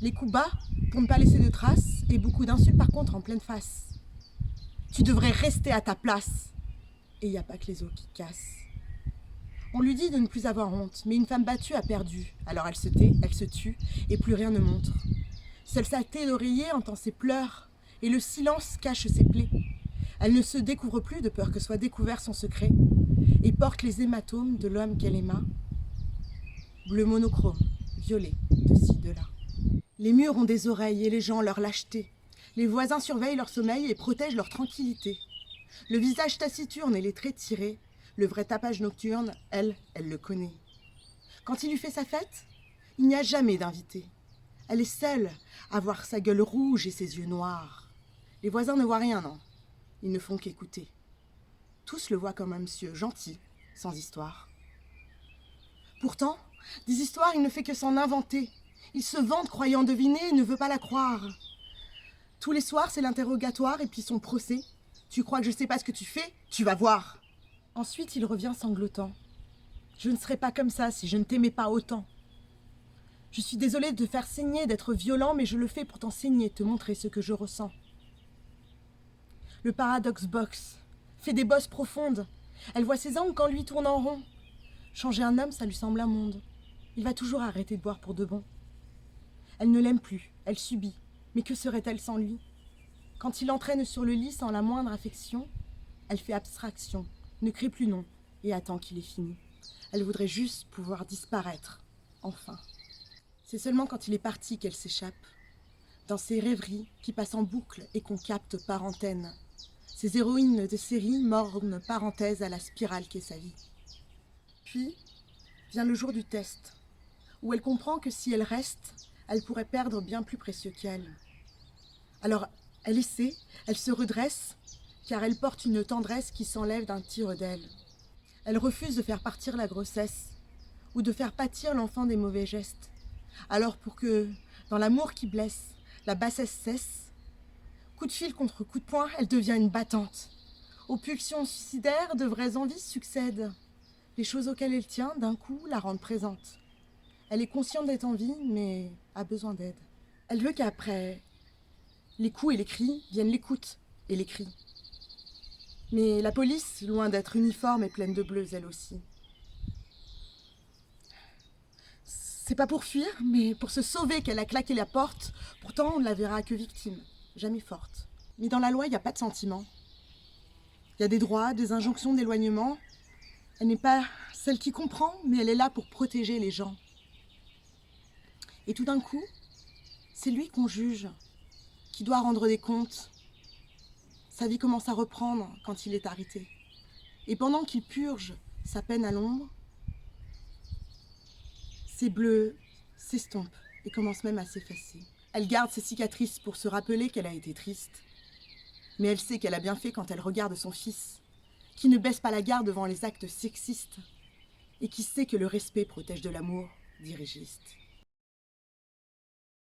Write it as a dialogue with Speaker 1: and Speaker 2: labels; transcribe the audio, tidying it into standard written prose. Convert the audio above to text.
Speaker 1: Les coups bas pour ne pas laisser de traces et beaucoup d'insultes par contre en pleine face. Tu devrais rester à ta place. Et il n'y a pas que les os qui cassent. On lui dit de ne plus avoir honte, mais une femme battue a perdu. Alors elle se tait, elle se tue, et plus rien ne montre. Seule sa tait d'oreiller entend ses pleurs, et le silence cache ses plaies. Elle ne se découvre plus de peur que soit découvert son secret, et porte les hématomes de l'homme qu'elle aima. Bleu monochrome, violet, de ci, de là. Les murs ont des oreilles et les gens leur lâcheté. Les voisins surveillent leur sommeil et protègent leur tranquillité. Le visage taciturne et les traits tirés, le vrai tapage nocturne, elle le connaît. Quand il lui fait sa fête, il n'y a jamais d'invité. Elle est seule à voir sa gueule rouge et ses yeux noirs. Les voisins ne voient rien, non. Ils ne font qu'écouter. Tous le voient comme un monsieur gentil, sans histoire. Pourtant, des histoires, il ne fait que s'en inventer. Il se vante croyant deviner et ne veut pas la croire. Tous les soirs, c'est l'interrogatoire et puis son procès. Tu crois que je ne sais pas ce que tu fais? Tu vas voir. Ensuite, il revient sanglotant. Je ne serais pas comme ça si je ne t'aimais pas autant. Je suis désolée de te faire saigner, d'être violent, mais je le fais pour t'enseigner, te montrer ce que je ressens. Le paradoxe boxe, fait des bosses profondes. Elle voit ses angles quand lui tourne en rond. Changer un homme, ça lui semble un monde. Il va toujours arrêter de boire pour de bon. Elle ne l'aime plus, elle subit. Mais que serait-elle sans lui? Quand il l'entraîne sur le lit sans la moindre affection, elle fait abstraction, ne crie plus non et attend qu'il ait fini. Elle voudrait juste pouvoir disparaître, enfin. C'est seulement quand il est parti qu'elle s'échappe, dans ses rêveries qui passent en boucle et qu'on capte par antenne. Ces héroïnes de série mornent parenthèse à la spirale qu'est sa vie. Puis vient le jour du test, où elle comprend que si elle reste, elle pourrait perdre bien plus précieux qu'elle. Alors elle essaie, elle se redresse, car elle porte une tendresse qui s'enlève d'un tire d'aile. Elle refuse de faire partir la grossesse, ou de faire pâtir l'enfant des mauvais gestes. Alors pour que, dans l'amour qui blesse, la bassesse cesse, coup de fil contre coup de poing, elle devient une battante. Aux pulsions suicidaires, de vraies envies succèdent. Les choses auxquelles elle tient, d'un coup, la rendent présente. Elle est consciente d'être en vie, mais a besoin d'aide. Elle veut qu'après les coups et les cris viennent l'écoute et les cris. Mais la police, loin d'être uniforme, est pleine de bleus, elle aussi. C'est pas pour fuir, mais pour se sauver qu'elle a claqué la porte. Pourtant, on ne la verra que victime, jamais forte. Mais dans la loi, il n'y a pas de sentiment. Il y a des droits, des injonctions d'éloignement. Elle n'est pas celle qui comprend, mais elle est là pour protéger les gens. Et tout d'un coup, c'est lui qu'on juge, qui doit rendre des comptes. Sa vie commence à reprendre quand il est arrêté. Et pendant qu'il purge sa peine à l'ombre, ses bleus s'estompent et commencent même à s'effacer. Elle garde ses cicatrices pour se rappeler qu'elle a été triste. Mais elle sait qu'elle a bien fait quand elle regarde son fils, qui ne baisse pas la garde devant les actes sexistes et qui sait que le respect protège de l'amour dirigiste.